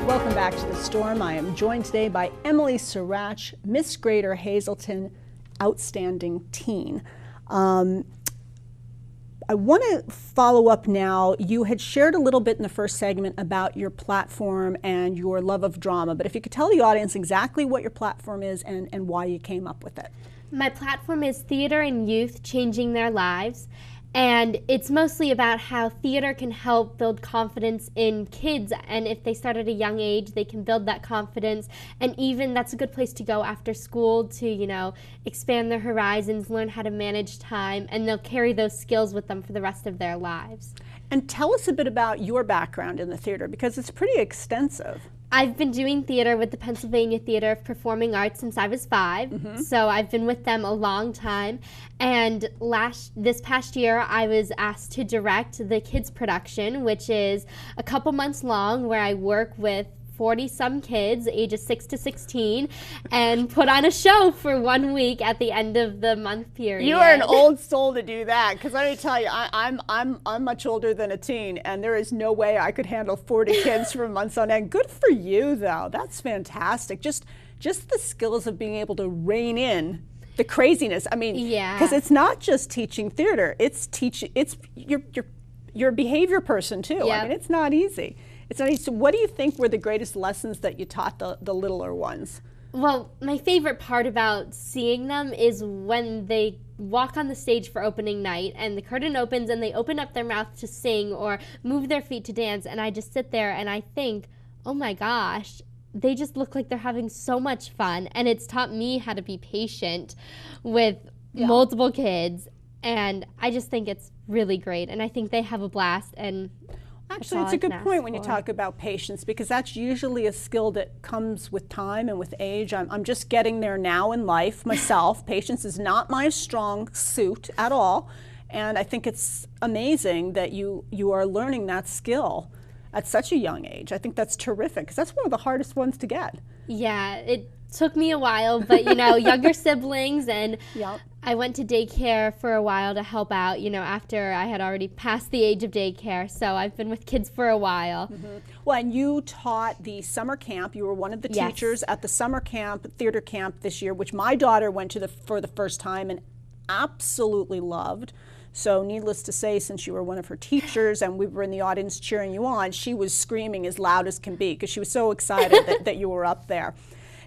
Welcome back to The Storm. I am joined today by Emily Seratch, Miss Greater Hazleton Outstanding Teen. I want to follow up now. You had shared a little bit in the first segment about your platform and your love of drama, but if you could tell the audience exactly what your platform is and why you came up with it. My platform is Theater and Youth Changing Their Lives. And it's mostly about how theater can help build confidence in kids. And if they start at a young age, they can build that confidence. And even that's a good place to go after school to, expand their horizons, learn how to manage time, and they'll carry those skills with them for the rest of their lives. And tell us a bit about your background in the theater, because it's pretty extensive. I've been doing theater with the Pennsylvania Theater of Performing Arts since I was 5, so I've been with them a long time. And this past year, I was asked to direct the kids' production, which is a couple months long, where I work with 40-some kids, ages 6 to 16, and put on a show for 1 week at the end of the month period. You are an old soul to do that, because let me tell you, I'm much older than a teen, and there is no way I could handle 40 kids for months on end. Good for you, though. That's fantastic. Just the skills of being able to rein in the craziness. I mean, because it's not just teaching theater; it's you're a behavior person too. Yep. I mean, it's not easy. It's not easy. So what do you think were the greatest lessons that you taught the littler ones? Well, my favorite part about seeing them is when they walk on the stage for opening night and the curtain opens and they open up their mouth to sing or move their feet to dance, and I just sit there and I think, oh my gosh, they just look like they're having so much fun. And it's taught me how to be patient with multiple kids, and I just think it's really great, and I think they have a blast. And actually, it's a good point when you talk about patience, because that's usually a skill that comes with time and with age. I'm just getting there now in life myself. Patience is not my strong suit at all, and I think it's amazing that you are learning that skill at such a young age. I think that's terrific, because that's one of the hardest ones to get. Yeah, it took me a while, but younger siblings, and I went to daycare for a while to help out, after I had already passed the age of daycare. So I've been with kids for a while. Well, and you taught the summer camp. You were one of the teachers at the summer camp, theater camp this year, which my daughter went to for the first time and absolutely loved. So needless to say, since you were one of her teachers and we were in the audience cheering you on, she was screaming as loud as can be because she was so excited that you were up there.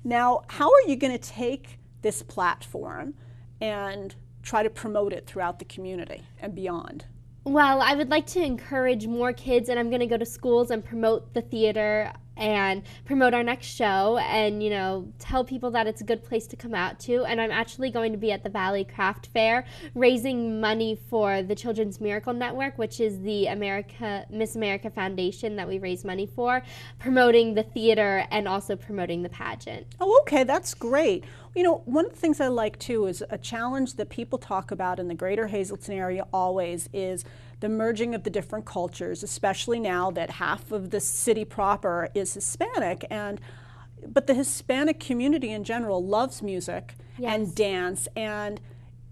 Now, how are you going to take this platform and try to promote it throughout the community and beyond? Well, I would like to encourage more kids, and I'm going to go to schools and promote the theater and promote our next show and, tell people that it's a good place to come out to. And I'm actually going to be at the Valley Craft Fair raising money for the Children's Miracle Network, which is the Miss America Foundation that we raise money for, promoting the theater and also promoting the pageant. Oh, okay, that's great. One of the things I like, too, is a challenge that people talk about in the greater Hazleton area always is the merging of the different cultures, especially now that half of the city proper is Hispanic. But the Hispanic community in general loves music and dance, and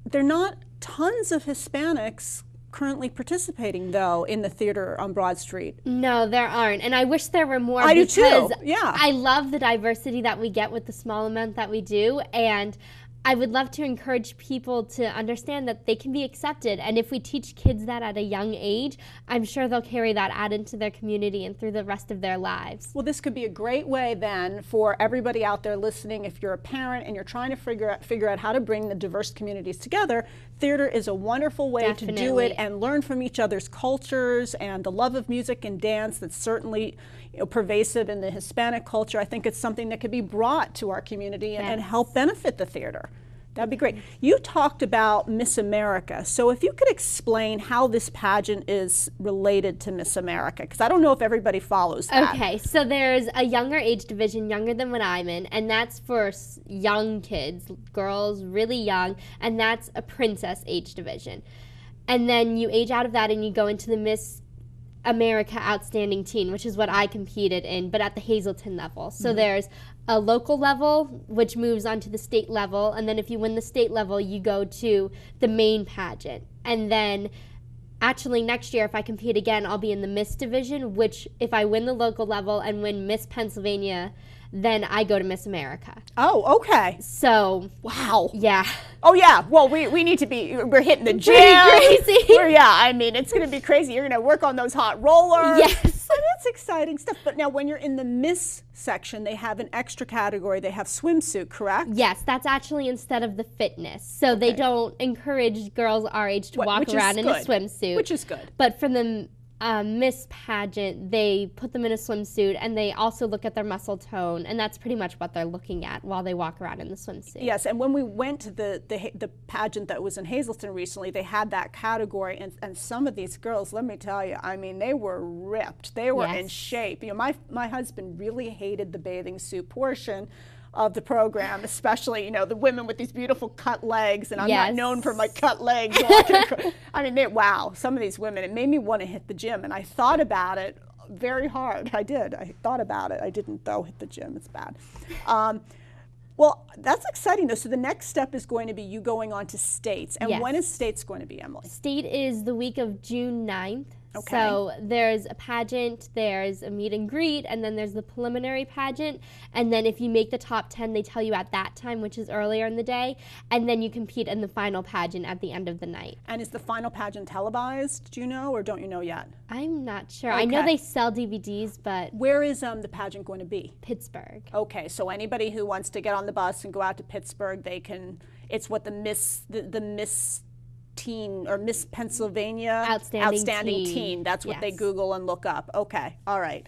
there are not tons of Hispanics currently participating, though, in the theater on Broad Street. No, there aren't, and I wish there were more. I do too. Yeah, I love the diversity that we get with the small amount that we do, and I would love to encourage people to understand that they can be accepted, and if we teach kids that at a young age, I'm sure they'll carry that out into their community and through the rest of their lives. Well, this could be a great way then for everybody out there listening. If you're a parent and you're trying to figure out how to bring the diverse communities together, theater is a wonderful way to do it and learn from each other's cultures and the love of music and dance that's certainly pervasive in the Hispanic culture. I think it's something that could be brought to our community and help benefit the theater. That'd be great. You talked about Miss America. So if you could explain how this pageant is related to Miss America, because I don't know if everybody follows that. Okay, so there's a younger age division, younger than what I'm in, and that's for young kids, girls really young, and that's a princess age division. And then you age out of that and you go into the Miss America Outstanding Teen, which is what I competed in, but at the Hazleton level. So there's a local level, which moves on to the state level, and then if you win the state level, you go to the main pageant. And then actually next year if I compete again, I'll be in the Miss division, which if I win the local level and win Miss Pennsylvania, then I go to Miss America. Oh, okay. So, wow. Yeah. Oh yeah. Well, we need to be. We're hitting the gym. Crazy. Yeah. I mean, it's going to be crazy. You're going to work on those hot rollers. Yes. Oh, that's exciting stuff. But now, when you're in the Miss section, they have an extra category. They have swimsuit, correct? Yes, that's actually instead of the fitness. So they don't encourage girls our age to walk around in a swimsuit. Which is good. But for the Miss pageant, they put them in a swimsuit, and they also look at their muscle tone, and that's pretty much what they're looking at while they walk around in the swimsuit. Yes, and when we went to the pageant that was in Hazleton recently, they had that category, and some of these girls, let me tell you, I mean, they were ripped. They were in shape. You know, my husband really hated the bathing suit portion of the program, especially, you know, the women with these beautiful cut legs, and I'm not known for my cut legs. I mean, wow, some of these women, it made me want to hit the gym, and I thought about it very hard. I did. I thought about it. I didn't, though, hit the gym. It's bad. Well, that's exciting, though. So the next step is going to be you going on to states. And when is states going to be, Emily? State is the week of June 9th. Okay. So there's a pageant, there's a meet and greet, and then there's the preliminary pageant. And then if you make the top 10, they tell you at that time, which is earlier in the day. And then you compete in the final pageant at the end of the night. And is the final pageant televised, do you know, or don't you know yet? I'm not sure. Okay. I know they sell DVDs, but... Where is the pageant going to be? Pittsburgh. Okay, so anybody who wants to get on the bus and go out to Pittsburgh, they can, it's what the Miss Teen or Miss Pennsylvania Outstanding Teen. That's what they Google and look up. Okay, all right.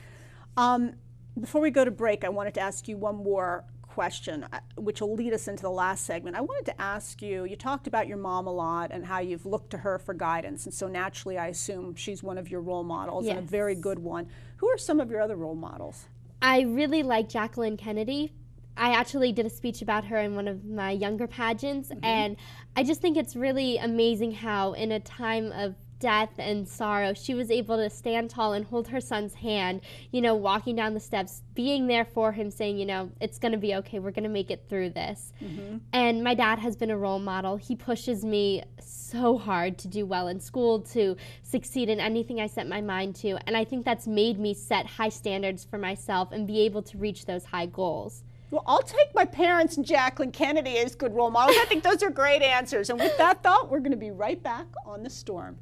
Before we go to break, I wanted to ask you one more question, which will lead us into the last segment. I wanted to ask you, you talked about your mom a lot and how you've looked to her for guidance, and so naturally I assume she's one of your role models and a very good one. Who are some of your other role models? I really like Jacqueline Kennedy. I actually did a speech about her in one of my younger pageants, and I just think it's really amazing how in a time of death and sorrow, she was able to stand tall and hold her son's hand, you know, walking down the steps, being there for him, saying, you know, it's going to be okay, we're going to make it through this. And my dad has been a role model. He pushes me so hard to do well in school, to succeed in anything I set my mind to, and I think that's made me set high standards for myself and be able to reach those high goals. Well, I'll take my parents and Jacqueline Kennedy as good role models. I think those are great answers. And with that thought, we're going to be right back on The Storm.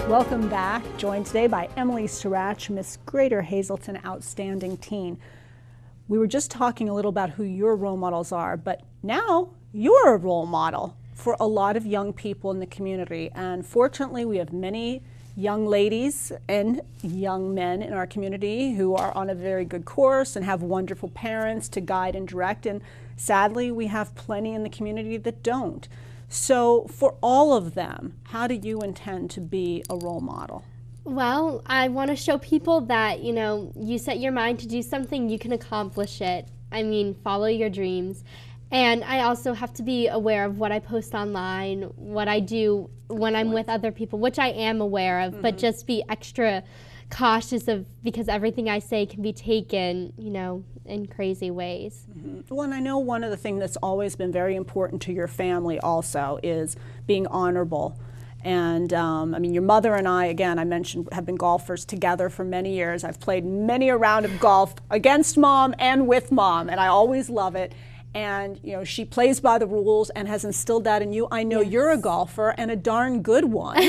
Welcome back. Joined today by Emily Seratch, Miss Greater Hazleton Outstanding Teen. We were just talking a little about who your role models are, but now you're a role model for a lot of young people in the community. And fortunately, we have many young ladies and young men in our community who are on a very good course and have wonderful parents to guide and direct. And sadly, we have plenty in the community that don't. So for all of them, how do you intend to be a role model? Well, I want to show people that, you set your mind to do something, you can accomplish it. I mean, follow your dreams. And I also have to be aware of what I post online, what I do when I'm with other people, which I am aware of, but just be extra cautious because everything I say can be taken, in crazy ways. Well, and I know one of the things that's always been very important to your family also is being honorable. And I mean, your mother and I, again, I mentioned, have been golfers together for many years. I've played many a round of golf against Mom and with Mom, and I always love it. And, she plays by the rules and has instilled that in you. I know you're a golfer and a darn good one.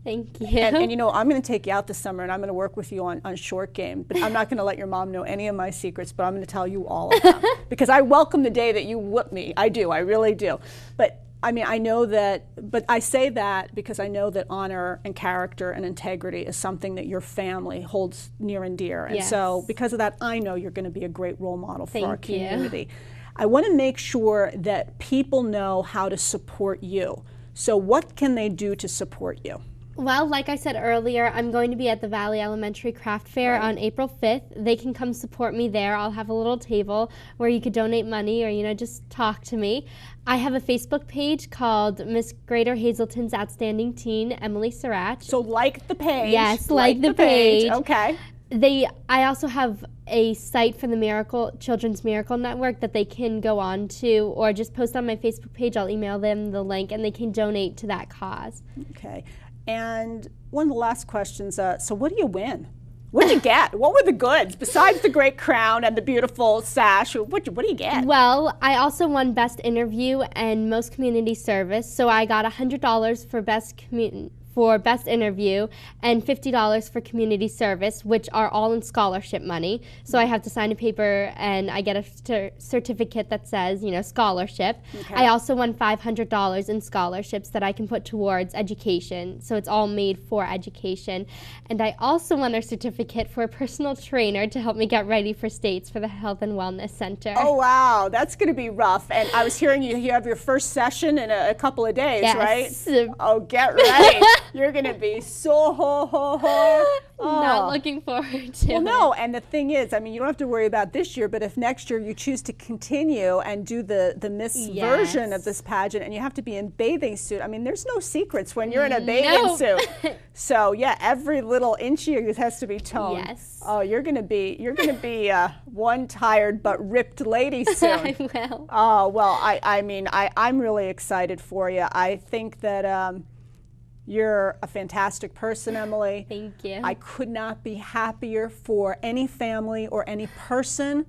Thank you. And I'm going to take you out this summer and I'm going to work with you on short game. But I'm not going to let your mom know any of my secrets, but I'm going to tell you all of them. Because I welcome the day that you whoop me. I do. I really do. But I mean, I know that, but I say that because I know that honor and character and integrity is something that your family holds near and dear. And so because of that, I know you're going to be a great role model for our community. I want to make sure that people know how to support you. So what can they do to support you? Well, like I said earlier, I'm going to be at the Valley Elementary Craft Fair on April 5th. They can come support me there. I'll have a little table where you could donate money or, just talk to me. I have a Facebook page called Miss Greater Hazleton's Outstanding Teen, Emily Seratch. So like the page. Yes, like the page. Okay. I also have a site for the Children's Miracle Network that they can go on to, or just post on my Facebook page. I'll email them the link and they can donate to that cause. Okay. And one of the last questions, so what do you win? What did you get? What were the goods? Besides the great crown and the beautiful sash, what do you get? Well, I also won Best Interview and Most Community Service, so I got $100 for Best Interview and $50 for Community Service, which are all in scholarship money. So I have to sign a paper and I get a certificate that says, scholarship. Okay. I also won $500 in scholarships that I can put towards education. So it's all made for education. And I also won a certificate for a personal trainer to help me get ready for states for the Health and Wellness Center. Oh, wow. That's going to be rough. And I was hearing you have your first session in a couple of days, right? Oh, get ready. You're going to be so Not looking forward to Well, no, and the thing is, I mean, you don't have to worry about this year, but if next year you choose to continue and do the Miss version of this pageant and you have to be in bathing suit, I mean, there's no secrets when you're in a bathing suit. So, yeah, every little inch of you has to be toned. Yes. Oh, you're going to be one tired but ripped lady soon. I will. Oh, well, I mean, I'm really excited for you. I think that you're a fantastic person, Emily. Thank you. I could not be happier for any family or any person.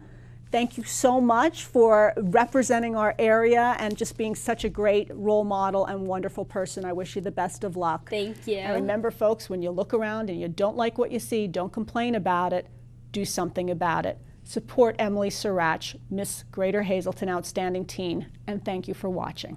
Thank you so much for representing our area and just being such a great role model and wonderful person. I wish you the best of luck. Thank you. And remember, folks, when you look around and you don't like what you see, don't complain about it. Do something about it. Support Emily Seratch, Miss Greater Hazleton Outstanding Teen, and thank you for watching.